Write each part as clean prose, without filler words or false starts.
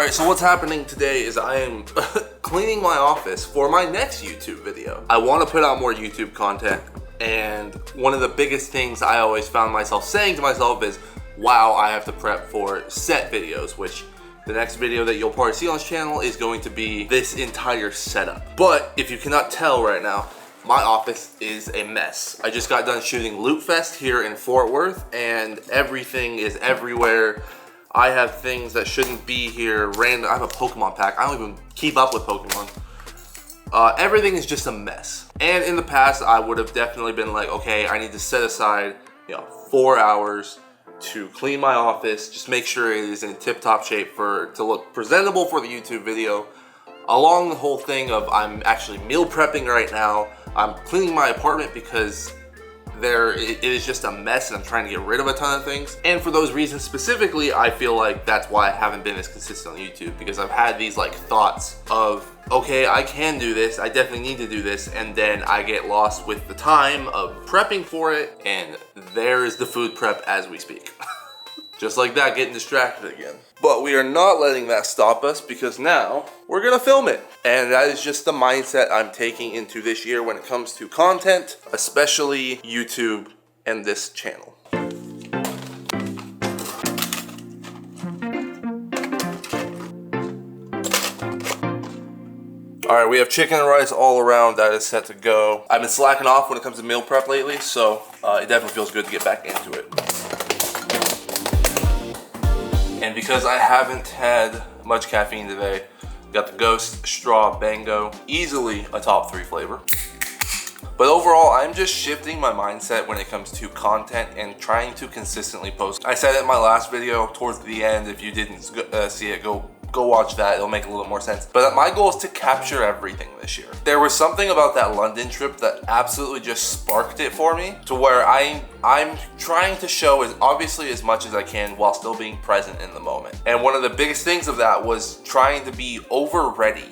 Alright, so what's happening today is I am cleaning my office for my next YouTube video. I want to put out more YouTube content, and one of the biggest things I always found myself saying to myself is, wow, I have to prep for set videos, which the next video that you'll probably see on this channel is going to be this entire setup. But if you cannot tell right now, my office is a mess. I just got done shooting Loot Fest here in Fort Worth, and everything is everywhere. I have things that shouldn't be here, random. I have a Pokemon pack. I don't even keep up with Pokemon. Everything is just a mess. And in the past, I would have definitely been like, okay, I need to set aside, 4 hours to clean my office, just make sure it is in tip-top shape to look presentable for the YouTube video. Along the whole thing of I'm actually meal prepping right now. I'm cleaning my apartment because it is just a mess and I'm trying to get rid of a ton of things. And for those reasons specifically, I feel like that's why I haven't been as consistent on YouTube, because I've had these thoughts of, okay, I can do this, I definitely need to do this, and then I get lost with the time of prepping for it, and there is the food prep as we speak. Just like that, getting distracted again. But we are not letting that stop us, because now we're gonna film it. And that is just the mindset I'm taking into this year when it comes to content, especially YouTube and this channel. All right, we have chicken and rice all around. That is set to go. I've been slacking off when it comes to meal prep lately, so it definitely feels good to get back into it. And because I haven't had much caffeine today, got the Ghost Straw Bango, easily a top 3 flavor. But overall, I'm just shifting my mindset when it comes to content and trying to consistently post. I said it in my last video towards the end. If you didn't see it, go watch that. It'll make a little more sense. But my goal is to capture everything this year. There was something about that London trip that absolutely just sparked it for me, to where I'm trying to show as much as I can while still being present in the moment. And one of the biggest things of that was trying to be over ready,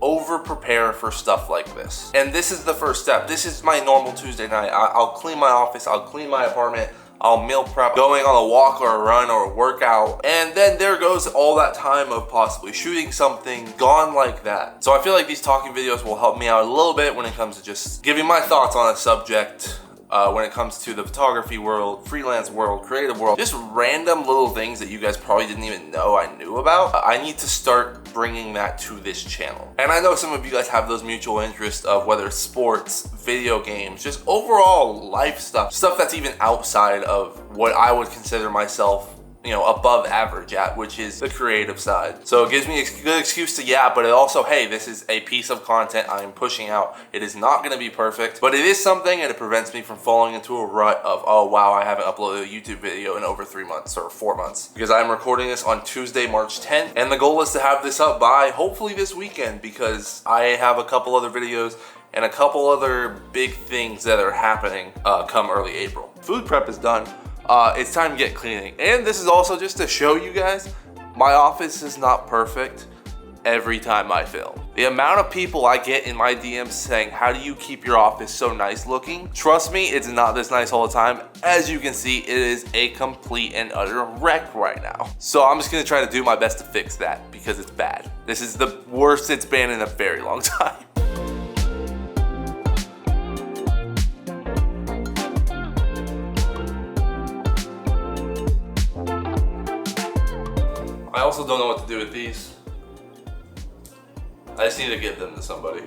over prepare for stuff like this. And this is the first step. This is my normal Tuesday night. I'll clean my office, I'll clean my apartment, I'll meal prep, going on a walk or a run or a workout, and then there goes all that time of possibly shooting something gone like that. So I feel like these talking videos will help me out a little bit when it comes to just giving my thoughts on a subject. When it comes to the photography world, freelance world, creative world, just random little things that you guys probably didn't even know I knew about. I need to start bringing that to this channel. And I know some of you guys have those mutual interests of whether it's sports, video games, just overall life stuff that's even outside of what I would consider myself above average at, which is the creative side. So it gives me a good excuse to but it also, hey, this is a piece of content I'm pushing out. It is not gonna be perfect, but it is something, and it prevents me from falling into a rut of, oh wow, I haven't uploaded a YouTube video in over 3 months or 4 months. Because I'm recording this on Tuesday, March 10th, and the goal is to have this up by hopefully this weekend, because I have a couple other videos and a couple other big things that are happening come early April. Food prep is done. It's time to get cleaning. And this is also just to show you guys, my office is not perfect every time I film. The amount of people I get in my DMs saying, how do you keep your office so nice looking? Trust me, it's not this nice all the time. As you can see, it is a complete and utter wreck right now. So I'm just gonna try to do my best to fix that, because it's bad. This is the worst it's been in a very long time. I also don't know what to do with these. I just need to give them to somebody.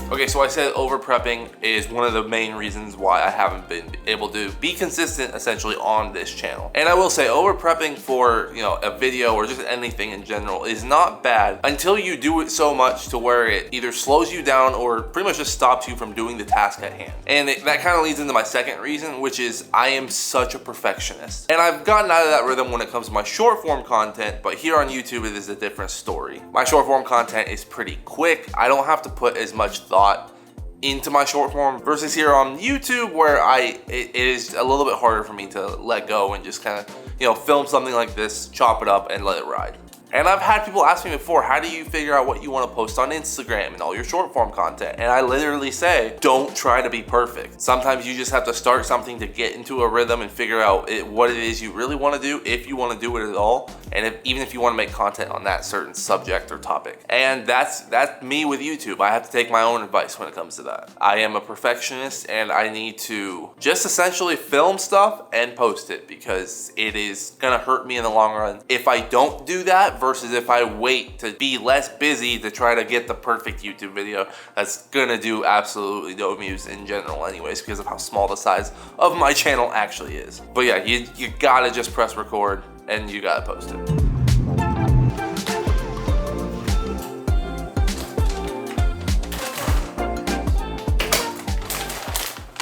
Okay, so I said over prepping is one of the main reasons why I haven't been able to be consistent essentially on this channel. And I will say over prepping for, a video or just anything in general is not bad until you do it so much to where it either slows you down or pretty much just stops you from doing the task at hand. And that kind of leads into my second reason, which is I am such a perfectionist. And I've gotten out of that rhythm when it comes to my short form content, but here on YouTube it is a different story. My short form content is pretty quick. I don't have to put as much thought into my short form versus here on YouTube, where it is a little bit harder for me to let go and just kind of film something like this, chop it up and let it ride. And I've had people ask me before, how do you figure out what you want to post on Instagram and all your short form content? And I literally say, don't try to be perfect. Sometimes you just have to start something to get into a rhythm and figure out what it is you really want to do, if you want to do it at all, and even if you want to make content on that certain subject or topic. And that's me with YouTube. I have to take my own advice when it comes to that. I am a perfectionist and I need to just essentially film stuff and post it, because it is gonna hurt me in the long run if I don't do that versus if I wait to be less busy to try to get the perfect YouTube video that's gonna do absolutely no views in general anyways, because of how small the size of my channel actually is. But yeah, you gotta just press record and you gotta post it.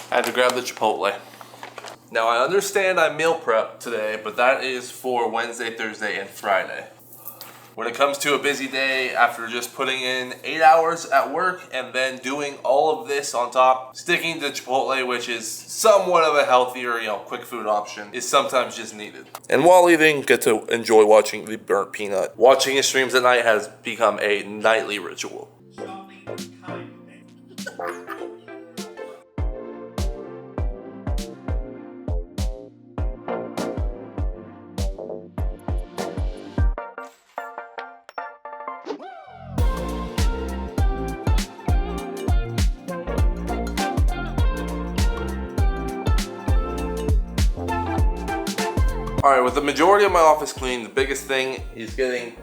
I had to grab the Chipotle. Now I understand I meal prep today, but that is for Wednesday, Thursday, and Friday. When it comes to a busy day, after just putting in 8 hours at work and then doing all of this on top, sticking to Chipotle, which is somewhat of a healthier, quick food option, is sometimes just needed. And while eating, get to enjoy watching the burnt peanut. Watching his streams at night has become a nightly ritual. All right, with the majority of my office clean, the biggest thing is getting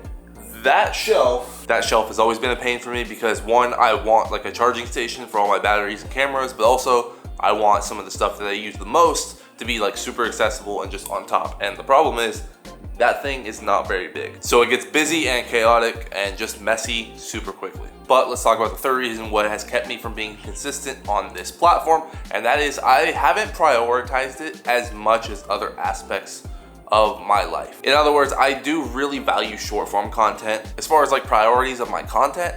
that shelf. That shelf has always been a pain for me because one, I want like a charging station for all my batteries and cameras, but also I want some of the stuff that I use the most to be like super accessible and just on top. And the problem is that thing is not very big. So it gets busy and chaotic and just messy super quickly. But let's talk about the third reason what has kept me from being consistent on this platform, and that is I haven't prioritized it as much as other aspects of my life. In other words, I do really value short form content. As far as like priorities of my content,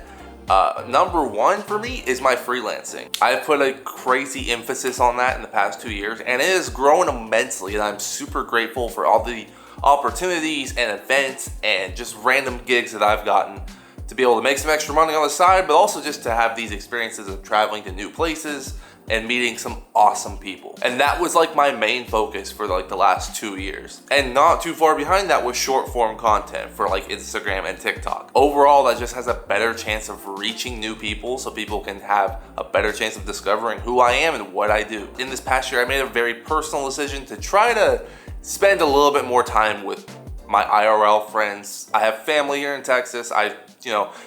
number one for me is my freelancing. I've put a crazy emphasis on that in the past 2 years, and it has grown immensely, and I'm super grateful for all the opportunities and events and just random gigs that I've gotten to be able to make some extra money on the side, but also just to have these experiences of traveling to new places and meeting some awesome people. And that was like my main focus for like the last 2 years. And not too far behind that was short form content for like Instagram and TikTok. Overall, that just has a better chance of reaching new people, so people can have a better chance of discovering who I am and what I do. In this past year, I made a very personal decision to try to spend a little bit more time with my IRL friends. I have family here in Texas. I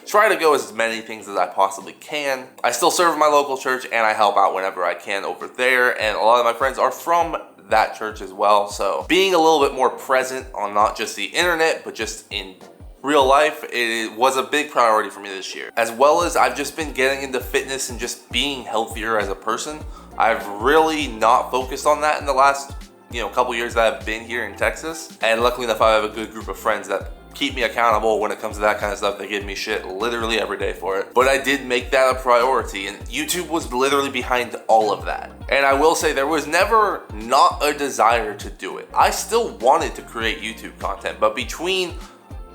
try to go as many things as I possibly can. I still serve my local church and I help out whenever I can over there. And a lot of my friends are from that church as well. So being a little bit more present on not just the internet, but just in real life, it was a big priority for me this year. As well as I've just been getting into fitness and just being healthier as a person. I've really not focused on that in the last couple years that I've been here in Texas. And luckily enough, I have a good group of friends that keep me accountable when it comes to that kind of stuff. They give me shit literally every day for it. But I did make that a priority, and YouTube was literally behind all of that. And I will say there was never not a desire to do it. I still wanted to create YouTube content, but between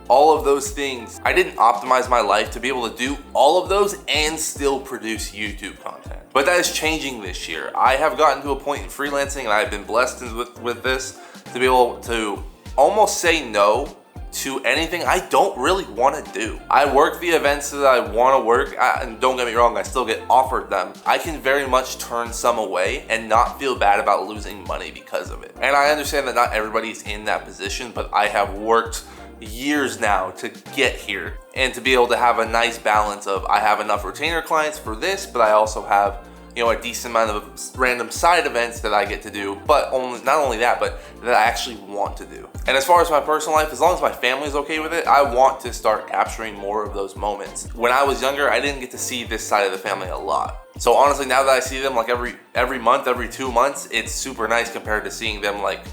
all of those things, I didn't optimize my life to be able to do all of those and still produce YouTube content. But that is changing this year. I have gotten to a point in freelancing, and I've been blessed with this, to be able to almost say no to anything I don't really want to do. I work the events that I want to work, and don't get me wrong, I still get offered them. I can very much turn some away and not feel bad about losing money because of it. And I understand that not everybody's in that position, but I have worked years now to get here and to be able to have a nice balance of I have enough retainer clients for this, but I also have a decent amount of random side events that I get to do, but not only that, but that I actually want to do. And as far as my personal life, as long as my family is okay with it, I want to start capturing more of those moments. When I was younger, I didn't get to see this side of the family a lot. So honestly, now that I see them like every month, every 2 months, it's super nice compared to seeing them like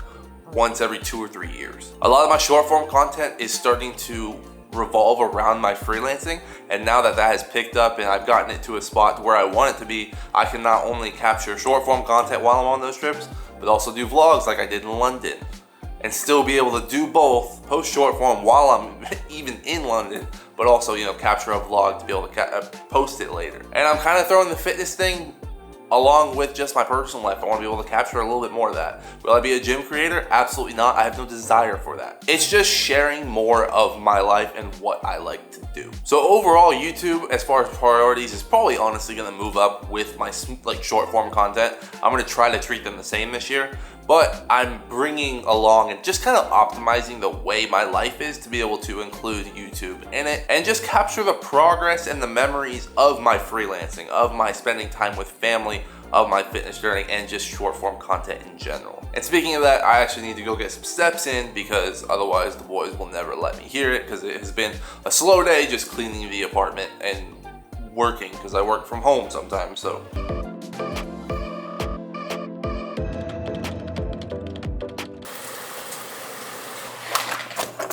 once every 2 or 3 years. A lot of my short form content is starting to revolve around my freelancing, and now that has picked up and I've gotten it to a spot where I want it to be, I can not only capture short form content while I'm on those trips, but also do vlogs like I did in London, and still be able to do both, post short form while I'm even in London, but also, you know, capture a vlog to be able to post it later. And I'm kind of throwing the fitness thing along with just my personal life. I want to be able to capture a little bit more of that. Will I be a gym creator? Absolutely not. I have no desire for that. It's just sharing more of my life and what I like to do. So overall, YouTube, as far as priorities, is probably honestly going to move up with my like short form content. I'm going to try to treat them the same this year, but I'm bringing along and just kind of optimizing the way my life is to be able to include YouTube in it and just capture the progress and the memories of my freelancing, of my spending time with family, of my fitness journey, and just short form content in general. And speaking of that, I actually need to go get some steps in because otherwise the boys will never let me hear it, because it has been a slow day just cleaning the apartment and working, because I work from home sometimes, so.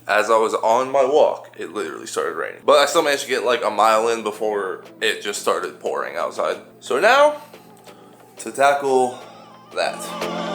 As I was on my walk, it literally started raining. But I still managed to get like a mile in before it just started pouring outside. So now, to tackle that.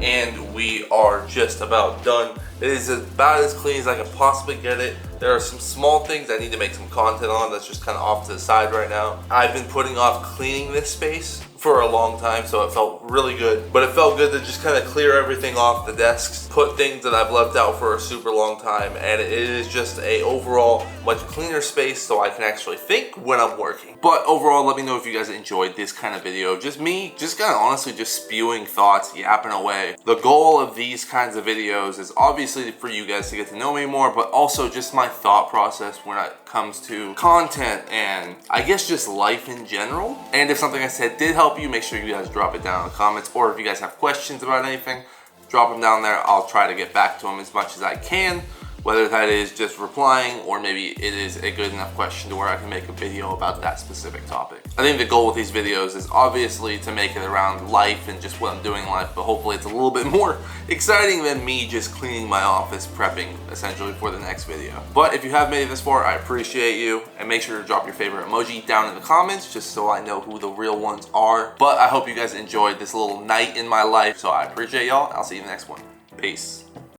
And we are just about done. It is about as clean as I can possibly get it. There are some small things I need to make some content on that's just kind of off to the side right now. I've been putting off cleaning this space for a long time, so it felt really good. But it felt good to just kind of clear everything off the desks, put things that I've left out for a super long time, and it is just a overall much cleaner space so I can actually think when I'm working. But overall, let me know if you guys enjoyed this kind of video. Just me, just kind of honestly just spewing thoughts, yapping away. The goal of these kinds of videos is obviously for you guys to get to know me more, but also just my thought process when it comes to content and I guess just life in general. And if something I said did help you, make sure you guys drop it down in the comments, or if you guys have questions about anything, drop them down there. I'll try to get back to them as much as I can, whether that is just replying or maybe it is a good enough question to where I can make a video about that specific topic. I think the goal with these videos is obviously to make it around life and just what I'm doing in life, but hopefully it's a little bit more exciting than me just cleaning my office, prepping essentially for the next video. But if you have made it this far, I appreciate you, and make sure to drop your favorite emoji down in the comments just so I know who the real ones are. But I hope you guys enjoyed this little night in my life, so I appreciate y'all. I'll see you in the next one. Peace.